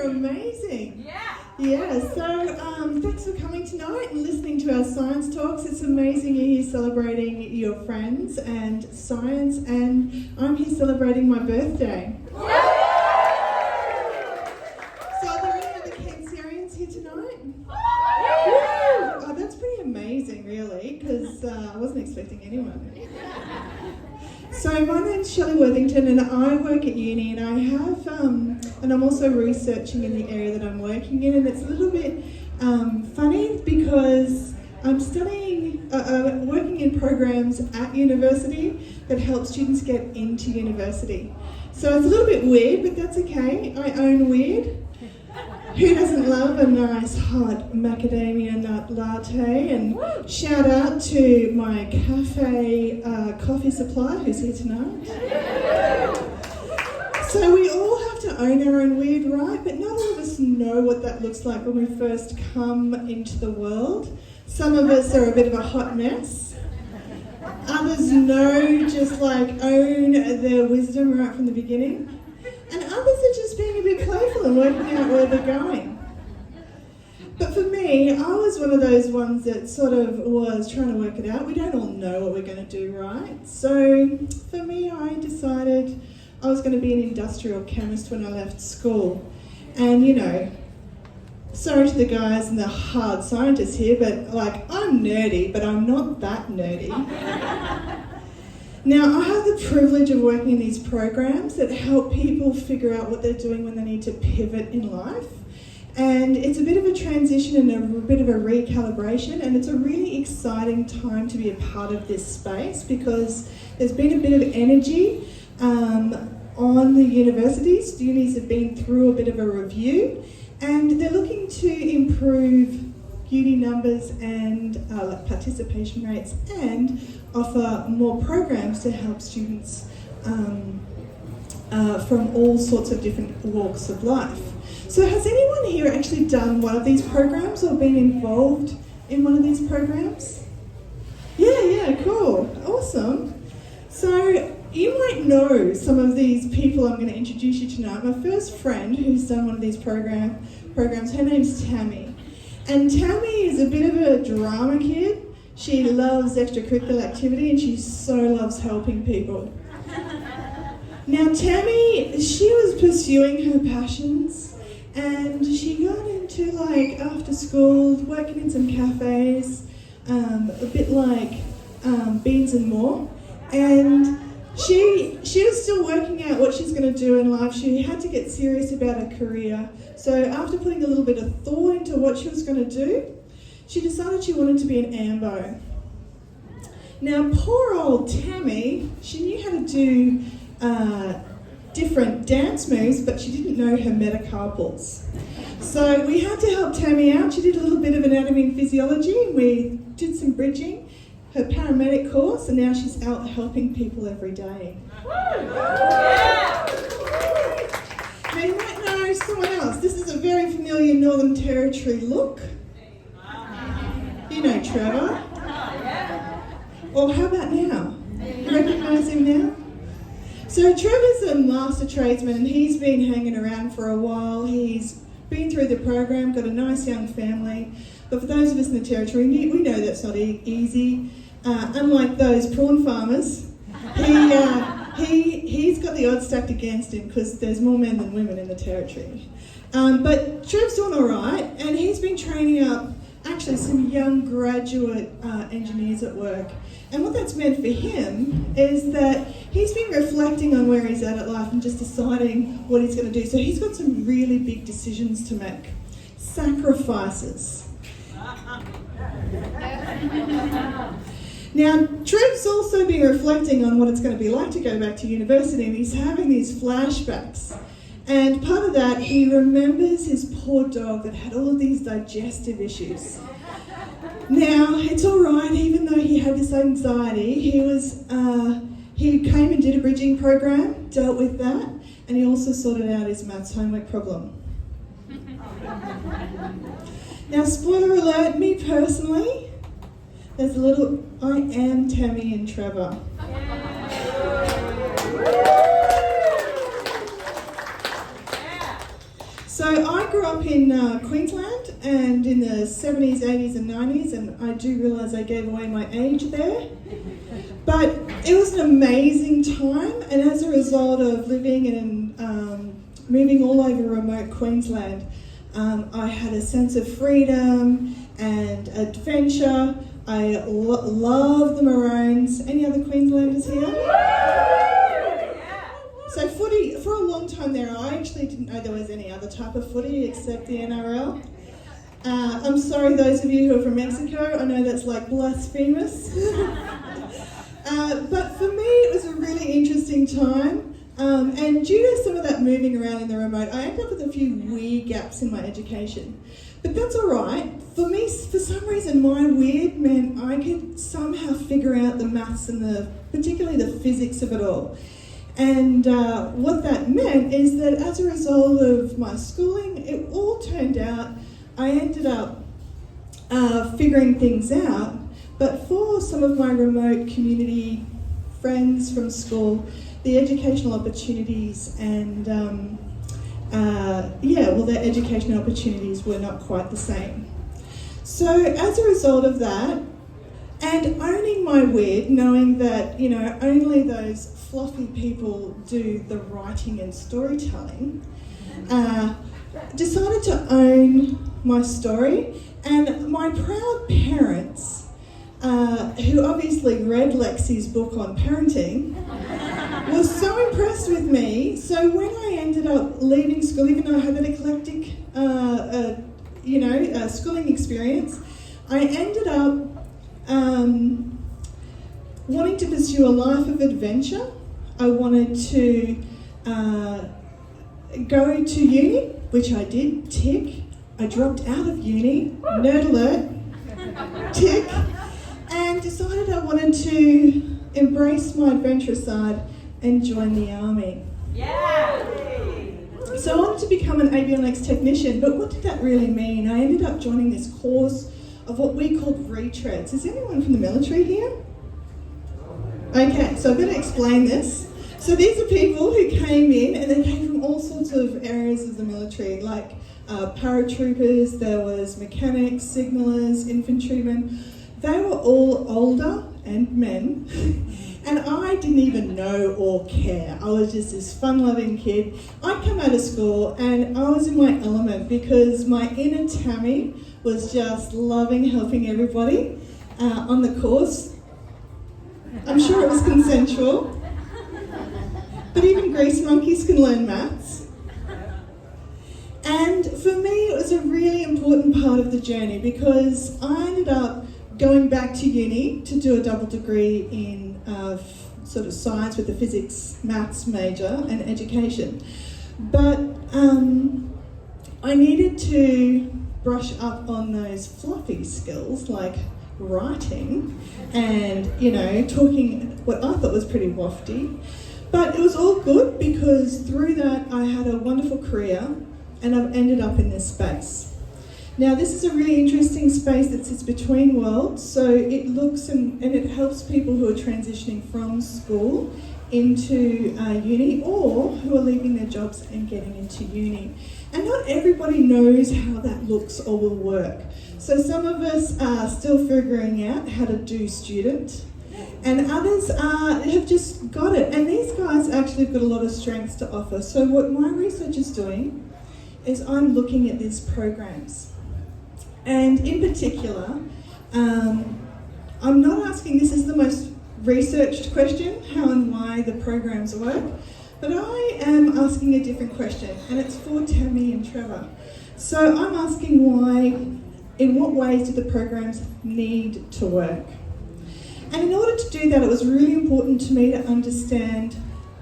amazing. Yeah, so thanks for coming tonight and listening to our science talks. It's amazing you're here celebrating your friends and science, and I'm here celebrating my birthday. So are there any other Cancerians here tonight? Oh, that's pretty amazing, really, because I wasn't expecting anyone. So my name's Shelley Worthington and I work at uni, and I have, and I'm also researching in the area that I'm working in, and it's a little bit funny because I'm studying, working in programs at university that help students get into university. So it's a little bit weird, but that's okay. I own weird. Who doesn't love a nice hot macadamia nut latte? And shout out to my cafe coffee supplier who's here tonight. So we all have to own our own weird, right? But not all of us know what that looks like when we first come into the world. Some of us are a bit of a hot mess. Others know, just like own their wisdom right from the beginning. And others are just being a bit playful and working out where they're going. But for me, I was one of those ones that sort of was trying to work it out. We don't all know what we're going to do, right? So for me, I decided I was going to be an industrial chemist when I left school. And you know, sorry to the guys and the hard scientists here, but like, I'm nerdy, but I'm not that nerdy. Now, I have the privilege of working in these programs that help people figure out what they're doing when they need to pivot in life. And it's a bit of a transition and a bit of a recalibration, and it's a really exciting time to be a part of this space because there's been a bit of energy on the universities. Unis have been through a bit of a review, and they're looking to improve uni numbers and participation rates, and offer more programs to help students from all sorts of different walks of life. So has anyone here actually done one of these programs or been involved in one of these programs? Yeah, cool, awesome. So you might know some of these people I'm going to introduce you tonight. My first friend who's done one of these programs, her name's Tammy. And Tammy is a bit of a drama kid. She loves extracurricular activity and she so loves helping people. Now Tammy, she was pursuing her passions and she got into like after school, working in some cafes, a bit like Beans and More. And she was still working out what she's going to do in life. She had to get serious about her career. So after putting a little bit of thought into what she was going to do, she decided she wanted to be an AMBO. Now, poor old Tammy, she knew how to do different dance moves, but she didn't know her metacarpals. So we had to help Tammy out. She did a little bit of anatomy and physiology. We did some bridging, her paramedic course, and now she's out helping people every day. Now you might know someone else. This is a very familiar Northern Territory look. You know Trevor. Or how about now? You recognise him now? So Trevor's a master tradesman and he's been hanging around for a while. He's been through the program, got a nice young family. But for those of us in the Territory, we know that's not easy. Unlike those prawn farmers, he's got the odds stacked against him because there's more men than women in the Territory. But Trev's doing all right, and he's been training up actually some young graduate engineers at work. And what that's meant for him is that he's been reflecting on where he's at life and just deciding what he's going to do. So he's got some really big decisions to make. Sacrifices. Now, Trev's also been reflecting on what it's going to be like to go back to university, and he's having these flashbacks. And part of that, he remembers his poor dog that had all of these digestive issues. Now, it's all right, even though he had this anxiety, he came and did a bridging program, dealt with that, and he also sorted out his maths homework problem. Now, spoiler alert, me personally, there's a little, I am Tammy and Trevor. So I in Queensland, and in the 70s, 80s and 90s, and I do realise I gave away my age there. But it was an amazing time, and as a result of living and moving all over remote Queensland, I had a sense of freedom and adventure. I love the Maroons. Any other Queenslanders here? So footy, for a long time there, I actually didn't know there was any other type of footy except the NRL. I'm sorry those of you who are from Mexico, I know that's like blasphemous. But for me it was a really interesting time, and due to some of that moving around in the remote, I ended up with a few weird gaps in my education. But that's alright. For me, for some reason, my weird meant I could somehow figure out the maths and particularly the physics of it all. And what that meant is that as a result of my schooling, it all turned out, I ended up figuring things out. But for some of my remote community friends from school, the educational opportunities and, their educational opportunities were not quite the same. So as a result of that, and owning my weird, knowing that, only those fluffy people do the writing and storytelling, decided to own my story. And my proud parents, who obviously read Lexi's book on parenting, was so impressed with me. So when I ended up leaving school, even though I had that eclectic, schooling experience, I ended up wanting to pursue a life of adventure. I wanted to go to uni, which I did, tick. I dropped out of uni, nerd alert, tick, and decided I wanted to embrace my adventurous side and join the army. Yeah! So I wanted to become an avionics technician, but what did that really mean? I ended up joining this course of what we called retreads. Is anyone from the military here? Okay, so I better explain this. So these are people who came in, and they came from all sorts of areas of the military, like paratroopers, there was mechanics, signallers, infantrymen. They were all older and men, and I didn't even know or care. I was just this fun-loving kid. I'd come out of school and I was in my element because my inner Tammy was just loving helping everybody on the course. I'm sure it was consensual, but even grease monkeys can learn maths. And for me, it was a really important part of the journey because I ended up going back to uni to do a double degree in sort of science with a physics, maths major and education. But I needed to brush up on those fluffy skills like writing and, talking what I thought was pretty wafty. But it was all good because through that I had a wonderful career and I've ended up in this space. Now this is a really interesting space that sits between worlds, so it looks and it helps people who are transitioning from school into uni or who are leaving their jobs and getting into uni. And not everybody knows how that looks or will work. So some of us are still figuring out how to do student, and others have just got it. And these guys actually have got a lot of strengths to offer. So what my research is doing is I'm looking at these programs. And in particular, I'm not asking, this is the most researched question, how and why the programs work, but I am asking a different question, and it's for Tammy and Trevor. So I'm asking in what ways do the programs need to work? And in order to do that, it was really important to me to understand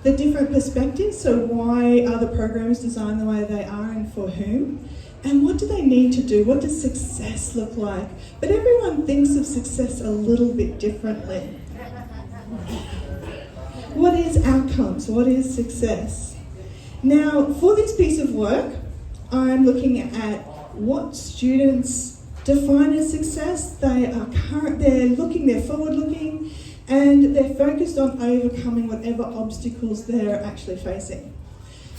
the different perspectives, so why are the programs designed the way they are and for whom? And what do they need to do? What does success look like? But everyone thinks of success a little bit differently. What is outcomes? What is success? Now, for this piece of work, I'm looking at what students define as success. They're forward-looking, and they're focused on overcoming whatever obstacles they're actually facing.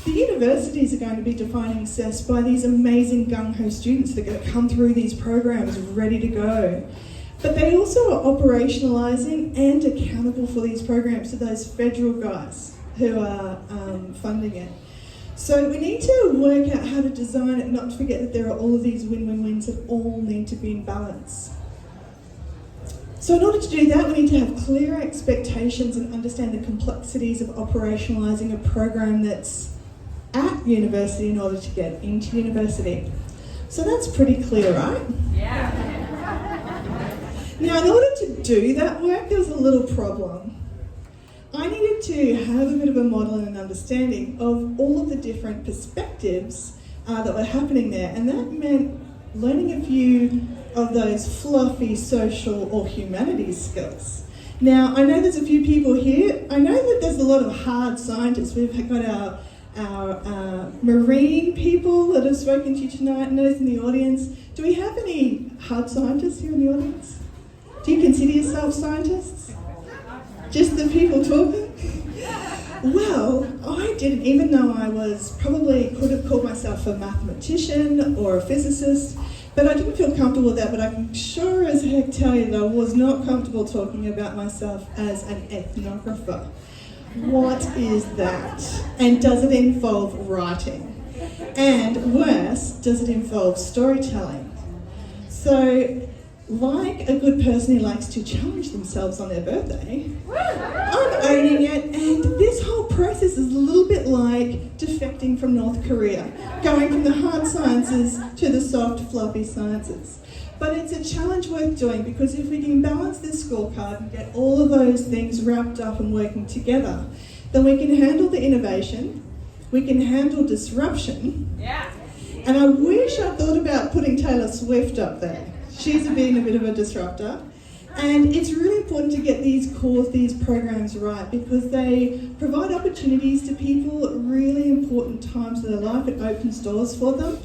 The universities are going to be defining success by these amazing gung-ho students that are going to come through these programs ready to go. But they also are operationalising and accountable for these programs to those federal guys who are funding it. So we need to work out how to design it, not to forget that there are all of these win-win-wins that all need to be in balance. So in order to do that, we need to have clear expectations and understand the complexities of operationalising a program that's at university in order to get into university. So that's pretty clear, right? Yeah. Now, in order to do that work, there was a little problem. I needed to have a bit of a model and an understanding of all of the different perspectives that were happening there, and that meant learning a few of those fluffy social or humanities skills. Now, I know there's a few people here. I know that there's a lot of hard scientists. We've got our marine people that have spoken to you tonight, and those in the audience. Do we have any hard scientists here in the audience? Do you consider yourself scientists? Just the people talking? Well, I didn't, even though I could have called myself a mathematician or a physicist, but I didn't feel comfortable with that, but I can sure as heck tell you that I was not comfortable talking about myself as an ethnographer. What is that? And does it involve writing? And worse, does it involve storytelling? So, like a good person who likes to challenge themselves on their birthday, I'm owning it, and this whole process is a little bit like defecting from North Korea, going from the hard sciences to the soft, fluffy sciences. But it's a challenge worth doing, because if we can balance this scorecard and get all of those things wrapped up and working together, then we can handle the innovation, we can handle disruption, and I wish I'd thought about putting Taylor Swift up there. She's being a bit of a disruptor. And it's really important to get these programs right, because they provide opportunities to people at really important times of their life. It opens doors for them.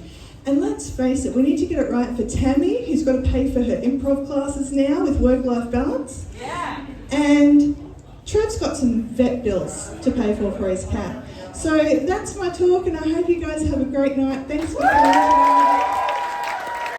And let's face it, we need to get it right for Tammy, who's got to pay for her improv classes now with work-life balance. Yeah. And Trev's got some vet bills to pay for his cat. So that's my talk, and I hope you guys have a great night. Thanks for coming.